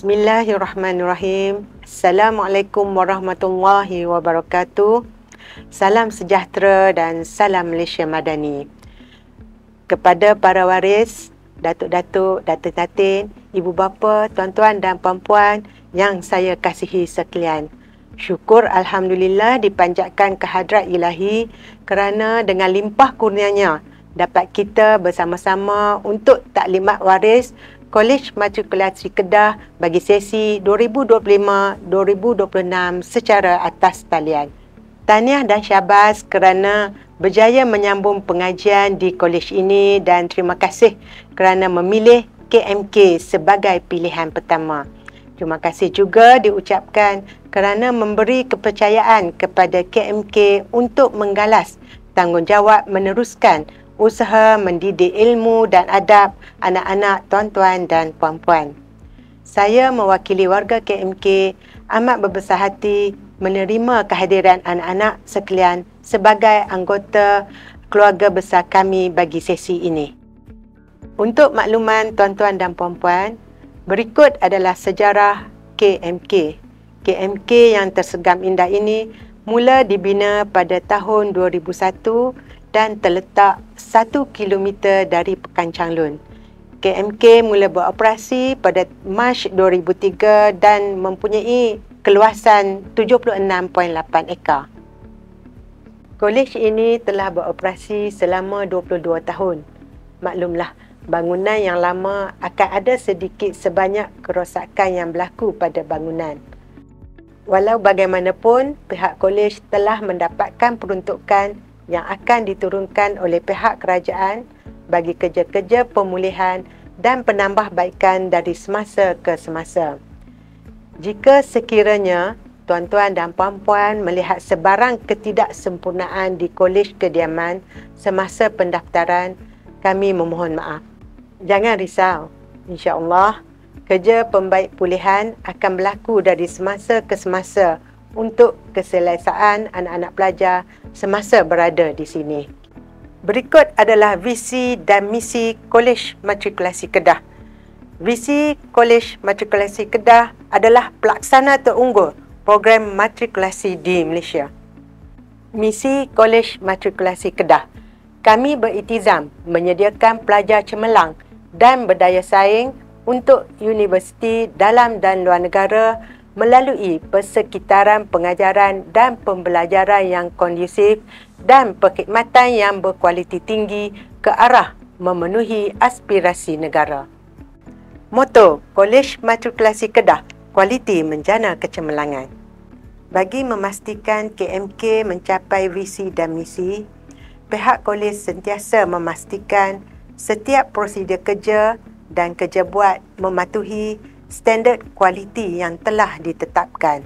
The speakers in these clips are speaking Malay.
Bismillahirrahmanirrahim. Assalamualaikum warahmatullahi wabarakatuh. Salam sejahtera dan salam Malaysia Madani. Kepada para waris, datuk-datuk, datin-datin, ibu bapa, tuan-tuan dan puan-puan yang saya kasihi sekalian. Syukur Alhamdulillah dipanjatkan kehadrat ilahi kerana dengan limpah kurnianya dapat kita bersama-sama untuk taklimat waris Kolej Matrikulasi Kedah bagi sesi 2025-2026 secara atas talian. Tahniah dan syabas kerana berjaya menyambung pengajian di kolej ini dan terima kasih kerana memilih KMK sebagai pilihan pertama. Terima kasih juga diucapkan kerana memberi kepercayaan kepada KMK untuk menggalas tanggungjawab meneruskan usaha mendidik ilmu dan adab anak-anak tuan-tuan dan puan-puan. Saya mewakili warga KMK amat berbesar hati menerima kehadiran anak-anak sekalian sebagai anggota keluarga besar kami bagi sesi ini. Untuk makluman tuan-tuan dan puan-puan, berikut adalah sejarah KMK. KMK yang tersegam indah ini mula dibina pada tahun 2001 dan terletak 1 km dari Pekan Changlun. KMK mula beroperasi pada Mac 2003 dan mempunyai keluasan 76.8 ekar. Kolej ini telah beroperasi selama 22 tahun. Maklumlah, bangunan yang lama akan ada sedikit sebanyak kerosakan yang berlaku pada bangunan. Walau bagaimanapun, pihak kolej telah mendapatkan peruntukan yang akan diturunkan oleh pihak kerajaan bagi kerja-kerja pemulihan dan penambahbaikan dari semasa ke semasa. Jika sekiranya tuan-tuan dan puan-puan melihat sebarang ketidaksempurnaan di kolej kediaman semasa pendaftaran, kami memohon maaf. Jangan risau, insya-Allah kerja pembaik pulihan akan berlaku dari semasa ke semasa untuk keselesaan anak-anak pelajar semasa berada di sini. Berikut adalah visi dan misi Kolej Matrikulasi Kedah. Visi Kolej Matrikulasi Kedah adalah pelaksana terunggul program matrikulasi di Malaysia. Misi Kolej Matrikulasi Kedah. Kami beriltizam menyediakan pelajar cemerlang dan berdaya saing untuk universiti dalam dan luar negara melalui persekitaran pengajaran dan pembelajaran yang kondusif dan perkhidmatan yang berkualiti tinggi ke arah memenuhi aspirasi negara. Moto Kolej Matrikulasi Kedah, kualiti menjana kecemerlangan. Bagi memastikan KMK mencapai visi dan misi, pihak kolej sentiasa memastikan setiap prosedur kerja dan kerja buat mematuhi standard kualiti yang telah ditetapkan.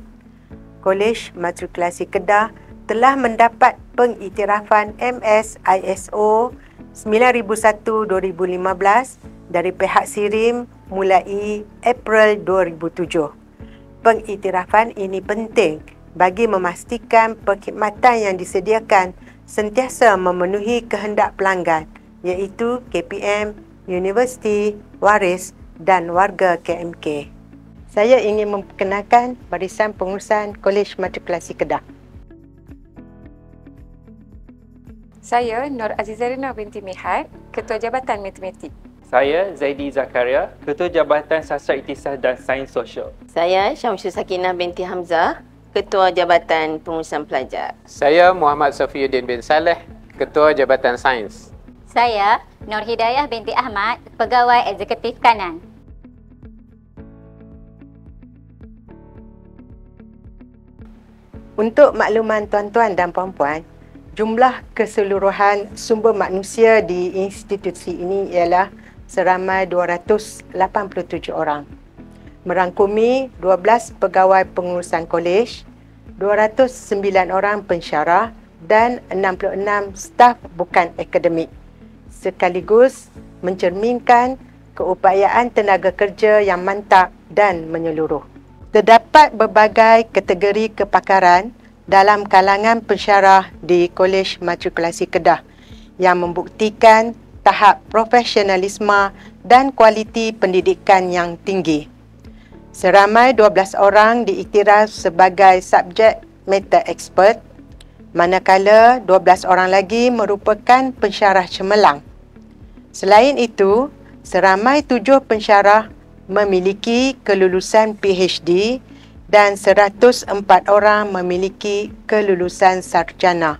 Kolej Matrikulasi Kedah telah mendapat pengiktirafan MS ISO 9001-2015 dari pihak SIRIM mulai April 2007. Pengiktirafan ini penting bagi memastikan perkhidmatan yang disediakan sentiasa memenuhi kehendak pelanggan, iaitu KPM, universiti, waris dan warga KMK. Saya ingin memperkenalkan barisan pengurusan Kolej Matrikulasi Kedah. Saya Nur Azizarina binti Mihad, Ketua Jabatan Matematik. Saya Zaidi Zakaria, Ketua Jabatan Sastra Iktisad dan Sains Sosial. Saya Syamsul Sakinah binti Hamzah, Ketua Jabatan Pengurusan Pelajar. Saya Muhammad Safiuddin bin Saleh, Ketua Jabatan Sains. Saya Nur Hidayah binti Ahmad, Pegawai Eksekutif Kanan. Untuk makluman tuan-tuan dan puan-puan, jumlah keseluruhan sumber manusia di institusi ini ialah seramai 287 orang. Merangkumi 12 pegawai pengurusan kolej, 209 orang pensyarah dan 66 staf bukan akademik, sekaligus mencerminkan keupayaan tenaga kerja yang mantap dan menyeluruh. Terdapat berbagai kategori kepakaran dalam kalangan pensyarah di Kolej Matrikulasi Kedah yang membuktikan tahap profesionalisme dan kualiti pendidikan yang tinggi. Seramai 12 orang diiktiraf sebagai subjek matter expert, manakala 12 orang lagi merupakan pensyarah cemerlang. Selain itu, seramai 7 pensyarah memiliki kelulusan PhD dan 104 orang memiliki kelulusan sarjana.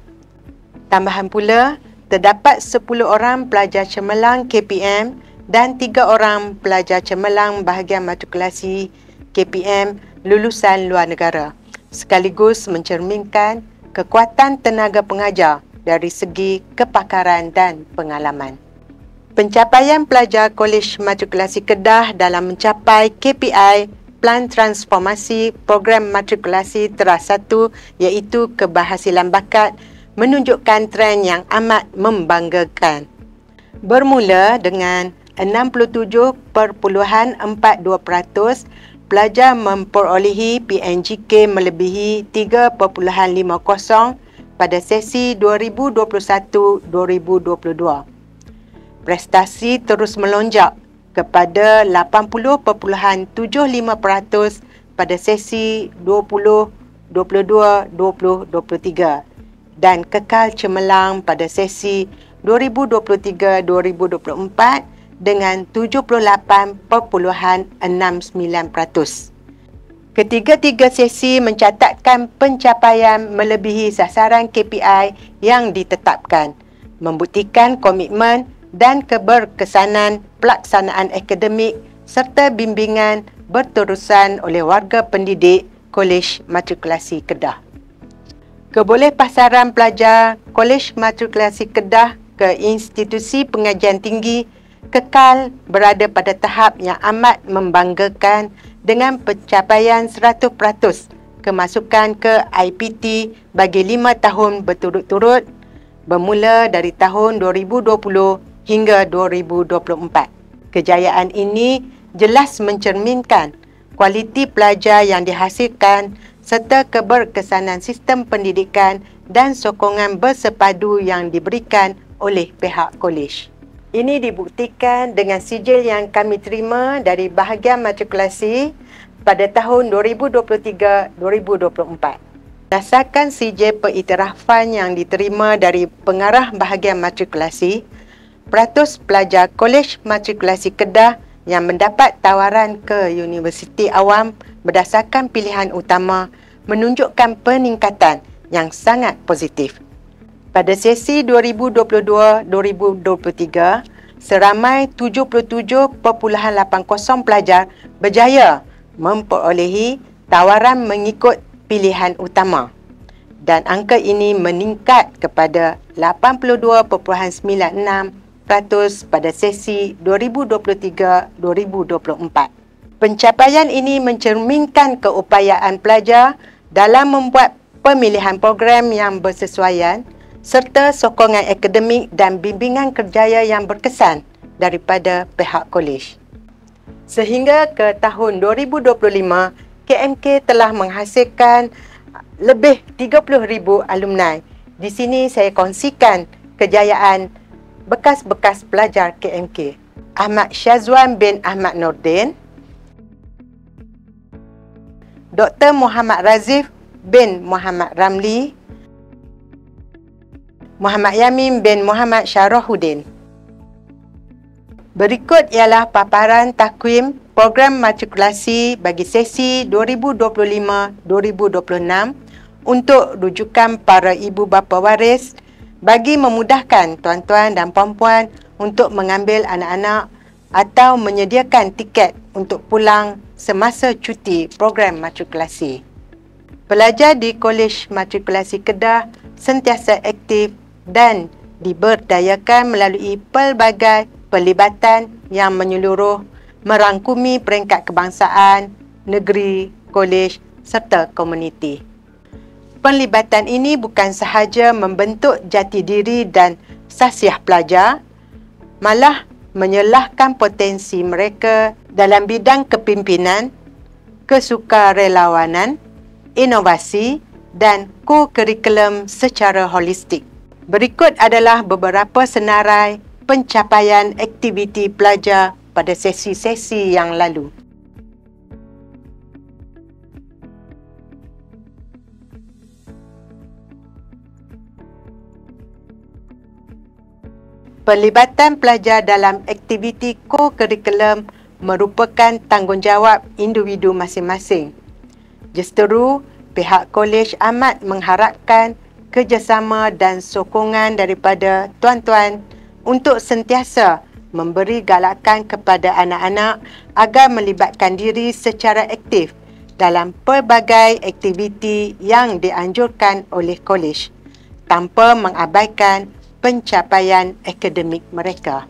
Tambahan pula, terdapat 10 orang pelajar cemerlang KPM dan 3 orang pelajar cemerlang bahagian matrikulasi KPM lulusan luar negara, sekaligus mencerminkan kekuatan tenaga pengajar dari segi kepakaran dan pengalaman. Pencapaian pelajar Kolej Matrikulasi Kedah dalam mencapai KPI Plan Transformasi Program Matrikulasi Teras 1 iaitu keberhasilan bakat menunjukkan tren yang amat membanggakan. Bermula dengan 67.42% pelajar memperolehi PNGK melebihi 3.50 pada sesi 2021-2022. Prestasi terus melonjak kepada 80.75% pada sesi 2022-2023 dan kekal cemerlang pada sesi 2023-2024 dengan 78.69%. Ketiga-tiga sesi mencatatkan pencapaian melebihi sasaran KPI yang ditetapkan, membuktikan komitmen dan keberkesanan pelaksanaan akademik serta bimbingan berterusan oleh warga pendidik Kolej Matrikulasi Kedah. Kebolehpasaran pelajar Kolej Matrikulasi Kedah ke institusi pengajian tinggi kekal berada pada tahap yang amat membanggakan dengan pencapaian 100% kemasukan ke IPT bagi 5 tahun berturut-turut bermula dari tahun 2020 hingga 2024. Kejayaan ini jelas mencerminkan kualiti pelajar yang dihasilkan serta keberkesanan sistem pendidikan dan sokongan bersepadu yang diberikan oleh pihak kolej. Ini dibuktikan dengan sijil yang kami terima dari bahagian matrikulasi pada tahun 2023-2024. Berdasarkan sijil pengiktirafan yang diterima dari pengarah bahagian matrikulasi, peratus pelajar Kolej Matrikulasi Kedah yang mendapat tawaran ke Universiti Awam berdasarkan pilihan utama menunjukkan peningkatan yang sangat positif. Pada sesi 2022-2023, seramai 77.80 pelajar berjaya memperolehi tawaran mengikut pilihan utama dan angka ini meningkat kepada 82.96% pada sesi 2023-2024. Pencapaian ini mencerminkan keupayaan pelajar dalam membuat pemilihan program yang bersesuaian serta sokongan akademik dan bimbingan kerjaya yang berkesan daripada pihak kolej. Sehingga ke tahun 2025, KMK telah menghasilkan lebih 30,000 alumni. Di sini saya kongsikan kejayaan bekas-bekas pelajar KMK. Ahmad Syazwan bin Ahmad Nordin, Dr. Muhammad Razif bin Muhammad Ramli, Muhammad Yamin bin Muhammad Syarahuddin. Berikut ialah paparan takwim program matrikulasi bagi sesi 2025-2026 untuk rujukan para ibu bapa waris bagi memudahkan tuan-tuan dan puan-puan untuk mengambil anak-anak atau menyediakan tiket untuk pulang semasa cuti program matrikulasi. Pelajar di Kolej Matrikulasi Kedah sentiasa aktif dan diberdayakan melalui pelbagai pelibatan yang menyeluruh merangkumi peringkat kebangsaan, negeri, kolej serta komuniti. Pelibatan ini bukan sahaja membentuk jati diri dan sahsiah pelajar, malah menyelahkan potensi mereka dalam bidang kepimpinan, kesukarelawanan, inovasi dan ko-kurikulum secara holistik. Berikut adalah beberapa senarai pencapaian aktiviti pelajar pada sesi-sesi yang lalu. Pelibatan pelajar dalam aktiviti co-curriculum merupakan tanggungjawab individu masing-masing. Justeru, pihak kolej amat mengharapkan kerjasama dan sokongan daripada tuan-tuan untuk sentiasa memberi galakan kepada anak-anak agar melibatkan diri secara aktif dalam pelbagai aktiviti yang dianjurkan oleh kolej tanpa mengabaikan pencapaian akademik mereka.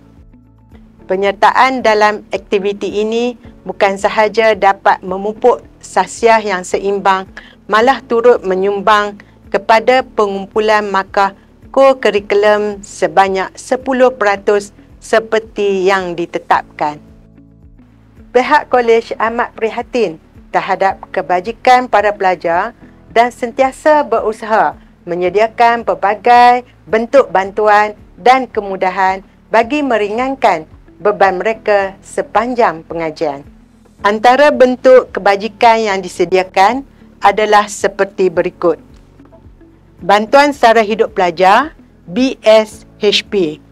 Penyertaan dalam aktiviti ini bukan sahaja dapat memupuk sasiah yang seimbang, malah turut menyumbang kepada pengumpulan markah co-curriculum sebanyak 10% seperti yang ditetapkan. Pihak kolej amat prihatin terhadap kebajikan para pelajar dan sentiasa berusaha menyediakan pelbagai bentuk bantuan dan kemudahan bagi meringankan beban mereka sepanjang pengajian. Antara bentuk kebajikan yang disediakan adalah seperti berikut. Bantuan sara hidup pelajar BSHP.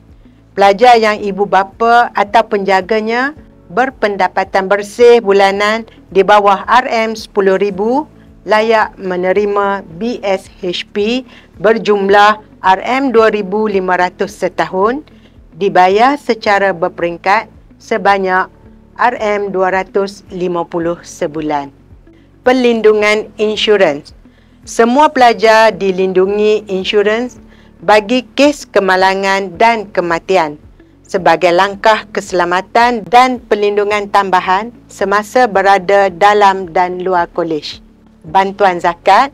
Pelajar yang ibu bapa atau penjaganya berpendapatan bersih bulanan di bawah RM10,000 layak menerima BSHP berjumlah RM2,500 setahun, dibayar secara berperingkat sebanyak RM250 sebulan. Perlindungan insurans. Semua pelajar dilindungi insurans bagi kes kemalangan dan kematian sebagai langkah keselamatan dan perlindungan tambahan semasa berada dalam dan luar kolej. Bantuan zakat.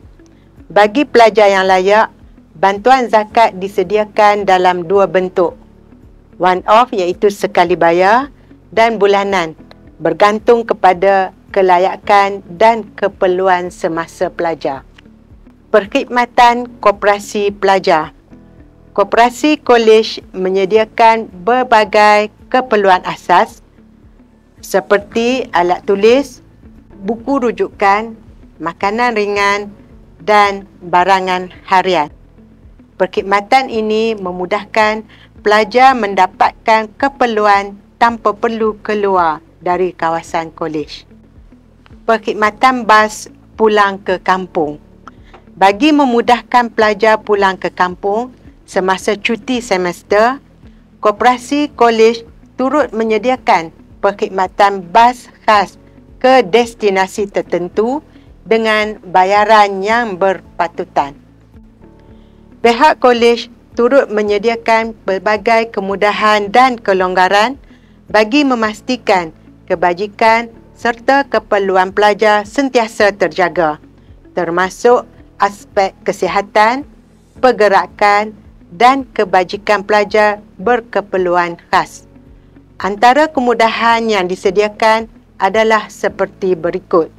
Bagi pelajar yang layak, bantuan zakat disediakan dalam dua bentuk. One-off iaitu sekali bayar dan bulanan bergantung kepada kelayakan dan keperluan semasa pelajar. Perkhidmatan koperasi pelajar. Koperasi kolej menyediakan berbagai keperluan asas seperti alat tulis, buku rujukan, makanan ringan dan barangan harian. Perkhidmatan ini memudahkan pelajar mendapatkan keperluan tanpa perlu keluar dari kawasan kolej. Perkhidmatan bas pulang ke kampung. Bagi memudahkan pelajar pulang ke kampung semasa cuti semester, koperasi kolej turut menyediakan perkhidmatan bas khas ke destinasi tertentu dengan bayaran yang berpatutan. Pihak kolej turut menyediakan pelbagai kemudahan dan kelonggaran bagi memastikan kebajikan serta keperluan pelajar sentiasa terjaga, termasuk aspek kesihatan, pergerakan dan kebajikan pelajar berkeperluan khas. Antara kemudahan yang disediakan adalah seperti berikut.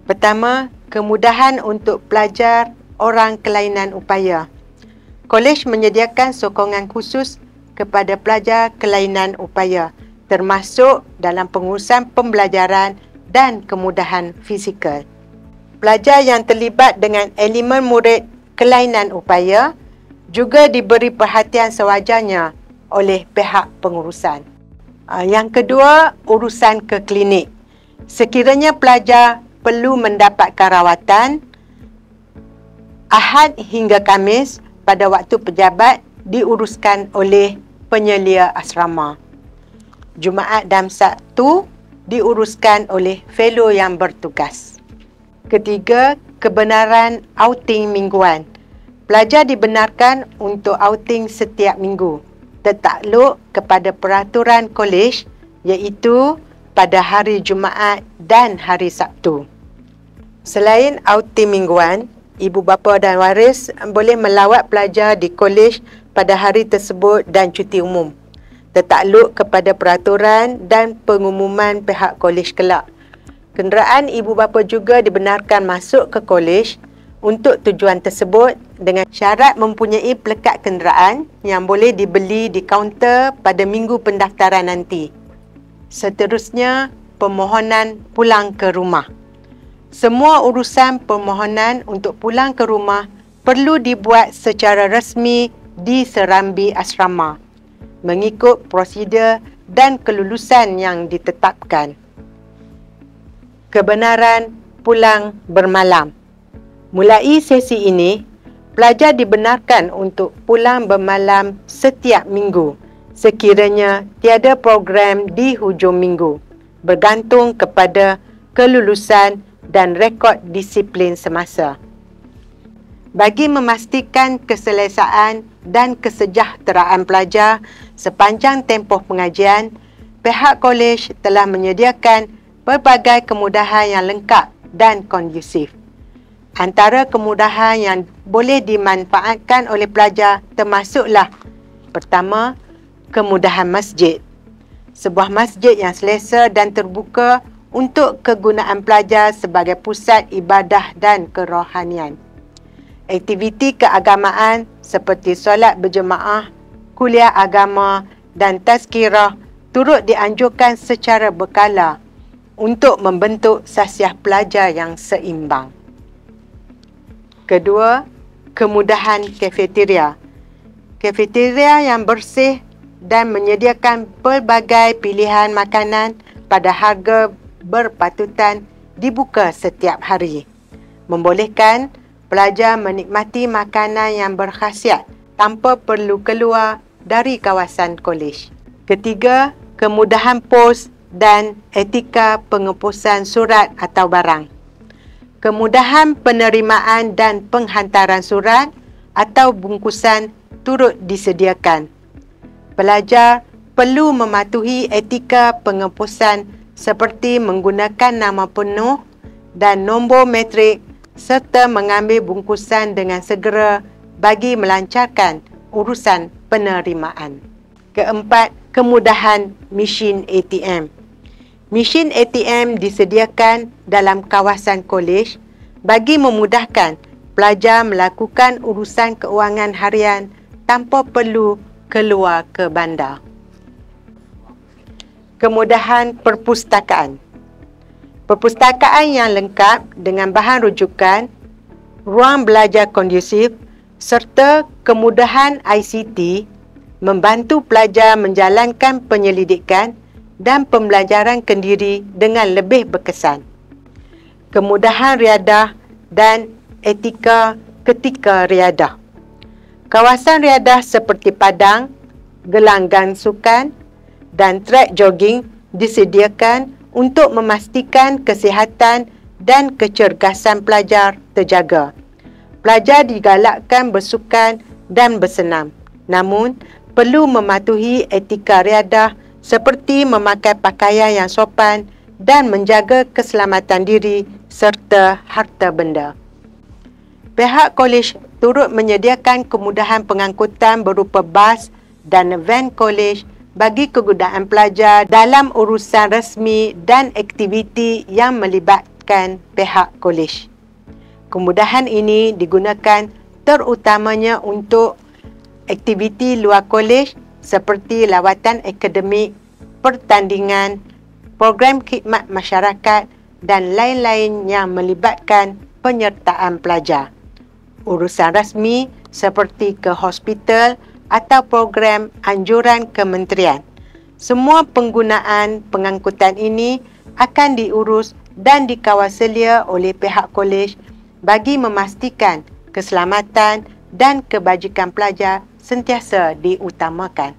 Pertama, kemudahan untuk pelajar orang kelainan upaya. Kolej menyediakan sokongan khusus kepada pelajar kelainan upaya, termasuk dalam pengurusan pembelajaran dan kemudahan fizikal. Pelajar yang terlibat dengan elemen murid kelainan upaya juga diberi perhatian sewajarnya oleh pihak pengurusan. Yang kedua, urusan ke klinik. Sekiranya pelajar perlu mendapatkan rawatan, Ahad hingga Khamis pada waktu pejabat diuruskan oleh penyelia asrama. Jumaat dan Sabtu diuruskan oleh fellow yang bertugas. Ketiga, kebenaran outing mingguan. Pelajar dibenarkan untuk outing setiap minggu, tertakluk kepada peraturan kolej iaitu pada hari Jumaat dan hari Sabtu. Selain outing mingguan, ibu bapa dan waris boleh melawat pelajar di kolej pada hari tersebut dan cuti umum, tertakluk kepada peraturan dan pengumuman pihak kolej kelak. Kenderaan ibu bapa juga dibenarkan masuk ke kolej untuk tujuan tersebut dengan syarat mempunyai pelekat kenderaan yang boleh dibeli di kaunter pada minggu pendaftaran nanti. Seterusnya, permohonan pulang ke rumah. Semua urusan permohonan untuk pulang ke rumah perlu dibuat secara rasmi di serambi asrama mengikut prosedur dan kelulusan yang ditetapkan. Kebenaran pulang bermalam. Mulai sesi ini, pelajar dibenarkan untuk pulang bermalam setiap minggu sekiranya tiada program di hujung minggu, bergantung kepada kelulusan dan rekod disiplin semasa. Bagi memastikan keselesaan dan kesejahteraan pelajar sepanjang tempoh pengajian, pihak kolej telah menyediakan pelbagai kemudahan yang lengkap dan kondusif. Antara kemudahan yang boleh dimanfaatkan oleh pelajar termasuklah: pertama, kemudahan masjid. Sebuah masjid yang selesa dan terbuka untuk kegunaan pelajar sebagai pusat ibadah dan kerohanian. Aktiviti keagamaan seperti solat berjemaah, kuliah agama dan tazkirah turut dianjurkan secara berkala untuk membentuk sasiah pelajar yang seimbang. Kedua, kemudahan kafeteria. Kafeteria yang bersih dan menyediakan pelbagai pilihan makanan pada harga berpatutan dibuka setiap hari, membolehkan pelajar menikmati makanan yang berkhasiat tanpa perlu keluar dari kawasan kolej. Ketiga, kemudahan pos dan etika pengepusan surat atau barang. Kemudahan penerimaan dan penghantaran surat atau bungkusan turut disediakan. Pelajar perlu mematuhi etika pengepusan seperti menggunakan nama penuh dan nombor metrik serta mengambil bungkusan dengan segera bagi melancarkan urusan penerimaan. Keempat, kemudahan mesin ATM. Mesin ATM disediakan dalam kawasan kolej bagi memudahkan pelajar melakukan urusan keuangan harian tanpa perlu keluar ke bandar. Kemudahan perpustakaan. Perpustakaan yang lengkap dengan bahan rujukan, ruang belajar kondusif serta kemudahan ICT membantu pelajar menjalankan penyelidikan dan pembelajaran kendiri dengan lebih berkesan. Kemudahan riadah dan etika ketika riadah. Kawasan riadah seperti padang, gelanggang sukan dan trek jogging disediakan untuk memastikan kesihatan dan kecergasan pelajar terjaga. Pelajar digalakkan bersukan dan bersenam, namun perlu mematuhi etika riadah seperti memakai pakaian yang sopan dan menjaga keselamatan diri serta harta benda. Pihak kolej turut menyediakan kemudahan pengangkutan berupa bas dan van kolej bagi kegunaan pelajar dalam urusan rasmi dan aktiviti yang melibatkan pihak kolej. Kemudahan ini digunakan terutamanya untuk aktiviti luar kolej seperti lawatan akademik, pertandingan, program khidmat masyarakat dan lain-lain yang melibatkan penyertaan pelajar. Urusan rasmi seperti ke hospital atau program anjuran kementerian. Semua penggunaan pengangkutan ini akan diurus dan dikawal selia oleh pihak kolej bagi memastikan keselamatan dan kebajikan pelajar sentiasa diutamakan.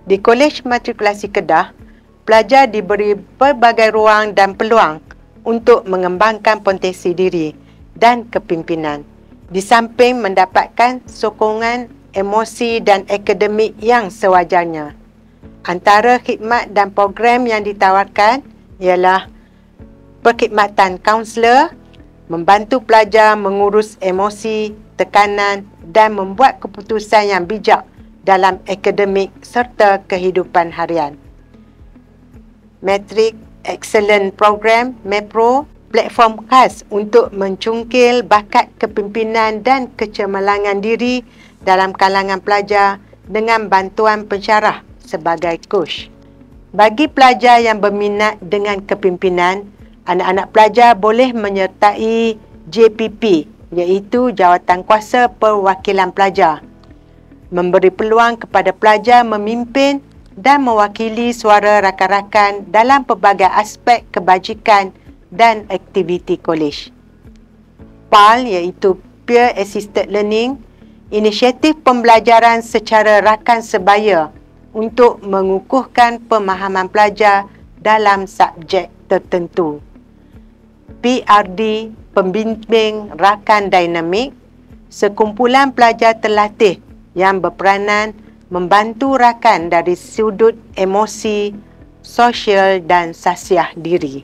Di Kolej Matrikulasi Kedah, pelajar diberi pelbagai ruang dan peluang untuk mengembangkan potensi diri dan kepimpinan, di samping mendapatkan sokongan emosi dan akademik yang sewajarnya. Antara khidmat dan program yang ditawarkan ialah perkhidmatan kaunselor, membantu pelajar mengurus emosi, tekanan dan membuat keputusan yang bijak dalam akademik serta kehidupan harian. Matric Excellent Program (MEPRO), platform khas untuk mencungkil bakat kepimpinan dan kecemerlangan diri dalam kalangan pelajar dengan bantuan pensyarah sebagai coach. Bagi pelajar yang berminat dengan kepimpinan, anak-anak pelajar boleh menyertai JPP, iaitu Jawatan Kuasa Perwakilan Pelajar. memberi peluang kepada pelajar memimpin dan mewakili suara rakan-rakan dalam pelbagai aspek kebajikan dan aktiviti kolej. PAL iaitu Peer Assisted Learning, inisiatif pembelajaran secara rakan sebaya untuk mengukuhkan pemahaman pelajar dalam subjek tertentu. PRD, pembimbing rakan dinamik, sekumpulan pelajar terlatih yang berperanan membantu rakan dari sudut emosi, sosial dan sasiah diri.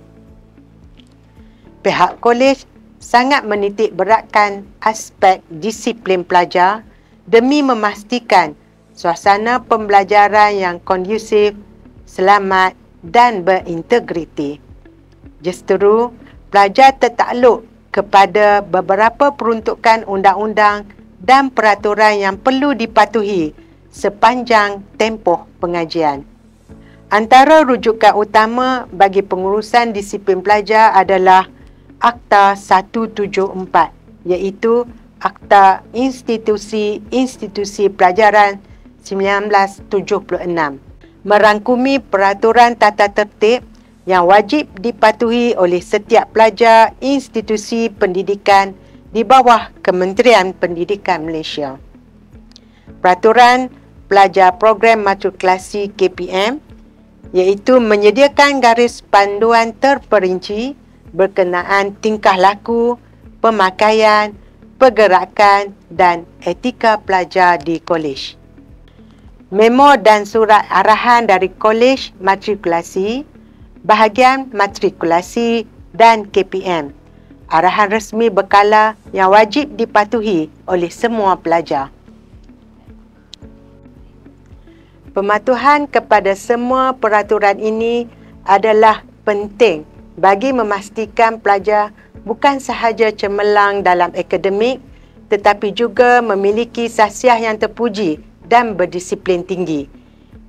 Pihak kolej sangat menitik beratkan aspek disiplin pelajar demi memastikan suasana pembelajaran yang kondusif, selamat dan berintegriti. Justeru, pelajar tertakluk kepada beberapa peruntukan undang-undang dan peraturan yang perlu dipatuhi sepanjang tempoh pengajian. Antara rujukan utama bagi pengurusan disiplin pelajar adalah Akta 174, iaitu Akta Institusi Pelajaran 1976, merangkumi peraturan tata tertib yang wajib dipatuhi oleh setiap pelajar institusi pendidikan di bawah Kementerian Pendidikan Malaysia. Peraturan pelajar program matrikulasi KPM iaitu menyediakan garis panduan terperinci berkenaan tingkah laku, pemakaian, pergerakan dan etika pelajar di kolej. Memo dan surat arahan dari kolej matrikulasi, bahagian matrikulasi dan KPM. Arahan resmi berkala yang wajib dipatuhi oleh semua pelajar. Pematuhan kepada semua peraturan ini adalah penting bagi memastikan pelajar bukan sahaja cemerlang dalam akademik tetapi juga memiliki sasiah yang terpuji dan berdisiplin tinggi.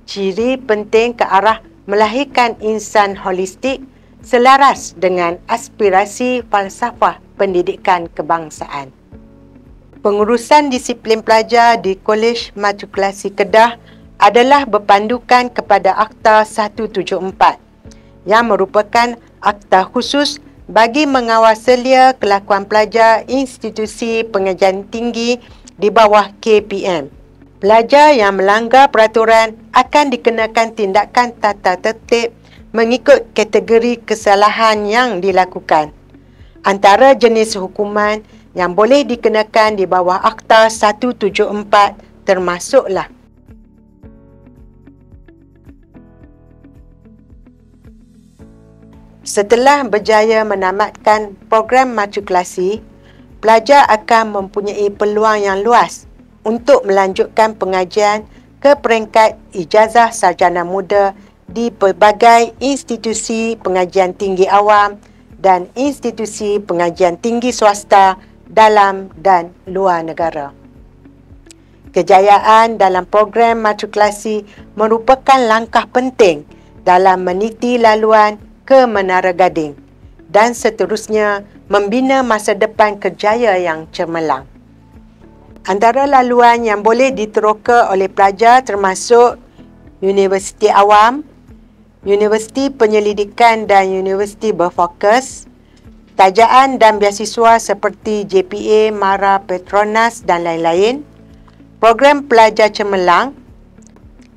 Ciri penting ke arah melahirkan insan holistik selaras dengan aspirasi falsafah pendidikan kebangsaan. Pengurusan disiplin pelajar di Kolej Matrikulasi Kedah adalah berpandukan kepada Akta 174 yang merupakan akta khusus bagi mengawal selia kelakuan pelajar institusi pengajian tinggi di bawah KPM. Pelajar yang melanggar peraturan akan dikenakan tindakan tata tertib mengikut kategori kesalahan yang dilakukan. Antara jenis hukuman yang boleh dikenakan di bawah Akta 174 termasuklah setelah berjaya menamatkan program matrikulasi, pelajar akan mempunyai peluang yang luas untuk melanjutkan pengajian ke peringkat ijazah sarjana muda di pelbagai institusi pengajian tinggi awam dan institusi pengajian tinggi swasta dalam dan luar negara. Kejayaan dalam program matrikulasi merupakan langkah penting dalam meniti laluan ke Menara Gading dan seterusnya membina masa depan kerjaya yang cemerlang. Antara laluan yang boleh diteroka oleh pelajar termasuk Universiti Awam, Universiti Penyelidikan dan Universiti Berfokus, tajaan dan beasiswa seperti JPA, MARA, Petronas dan lain-lain, program pelajar cemerlang,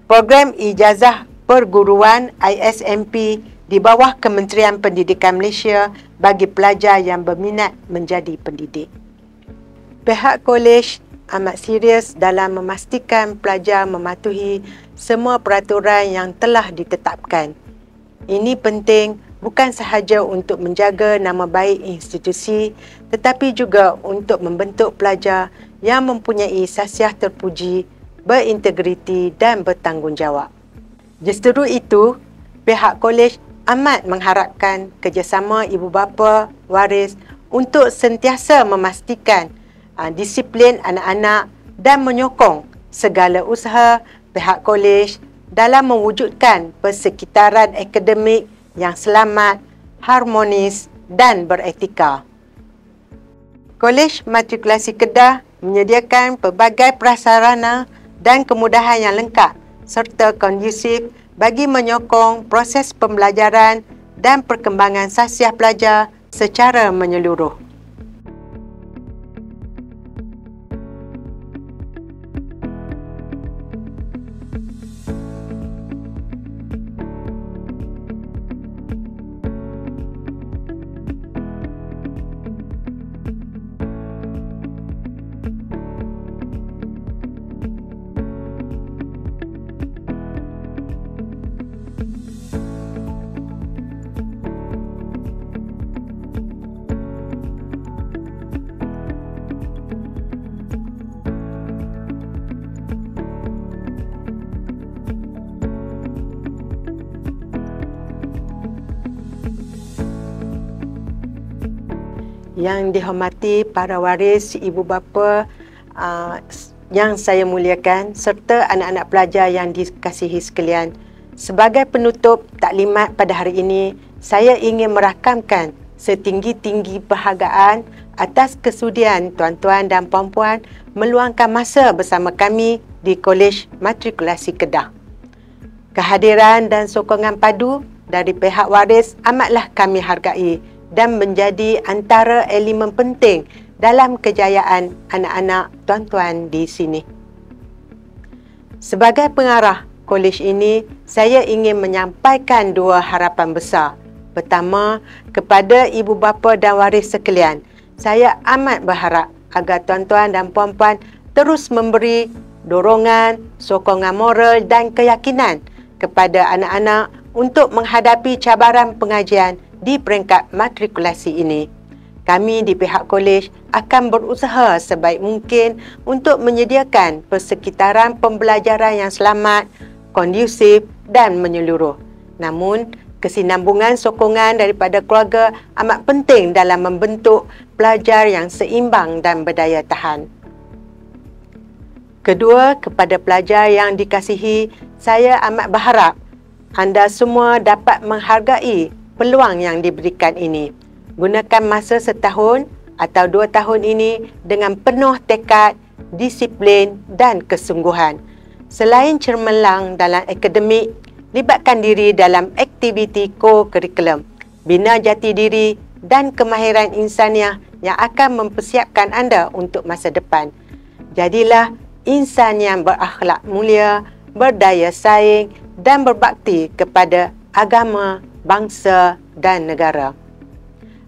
program ijazah perguruan ISMP di bawah Kementerian Pendidikan Malaysia bagi pelajar yang berminat menjadi pendidik. Pihak kolej amat serius dalam memastikan pelajar mematuhi semua peraturan yang telah ditetapkan. Ini penting bukan sahaja untuk menjaga nama baik institusi tetapi juga untuk membentuk pelajar yang mempunyai sasiah terpuji, berintegriti dan bertanggungjawab. Justeru itu, pihak kolej amat mengharapkan kerjasama ibu bapa waris untuk sentiasa memastikan disiplin anak-anak dan menyokong segala usaha pihak kolej dalam mewujudkan persekitaran akademik yang selamat, harmonis dan beretika. Kolej Matrikulasi Kedah menyediakan pelbagai prasarana dan kemudahan yang lengkap serta kondusif bagi menyokong proses pembelajaran dan perkembangan sasiah pelajar secara menyeluruh. Yang dihormati para waris, ibu bapa yang saya muliakan serta anak-anak pelajar yang dikasihi sekalian. Sebagai penutup taklimat pada hari ini, saya ingin merakamkan setinggi-tinggi perhargaan atas kesudian tuan-tuan dan puan-puan meluangkan masa bersama kami di Kolej Matrikulasi Kedah. Kehadiran dan sokongan padu dari pihak waris amatlah kami hargai dan menjadi antara elemen penting dalam kejayaan anak-anak tuan-tuan di sini. Sebagai pengarah kolej ini, saya ingin menyampaikan dua harapan besar. Pertama, kepada ibu bapa dan waris sekalian, saya amat berharap agar tuan-tuan dan puan-puan terus memberi dorongan, sokongan moral dan keyakinan kepada anak-anak untuk menghadapi cabaran pengajian di peringkat matrikulasi ini. Kami di pihak kolej akan berusaha sebaik mungkin untuk menyediakan persekitaran pembelajaran yang selamat, kondusif dan menyeluruh. Namun, kesinambungan sokongan daripada keluarga amat penting dalam membentuk pelajar yang seimbang dan berdaya tahan. Kedua, kepada pelajar yang dikasihi, saya amat berharap anda semua dapat menghargai peluang yang diberikan ini. Gunakan masa setahun atau 2 tahun ini dengan penuh tekad, disiplin dan kesungguhan. Selain cermelang dalam akademik, libatkan diri dalam aktiviti co-curriculum, bina jati diri dan kemahiran insaniah yang akan mempersiapkan anda untuk masa depan. Jadilah insan yang berakhlak mulia, berdaya saing dan berbakti kepada agama, bangsa dan negara.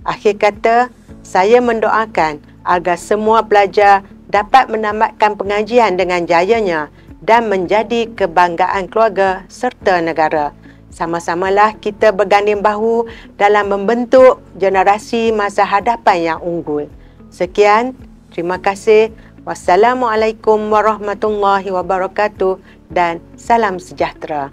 Akhir kata, saya mendoakan agar semua pelajar dapat menamatkan pengajian dengan jayanya dan menjadi kebanggaan keluarga serta negara. Sama-samalah kita berganding bahu dalam membentuk generasi masa hadapan yang unggul. Sekian, terima kasih. Wassalamualaikum warahmatullahi wabarakatuh dan salam sejahtera.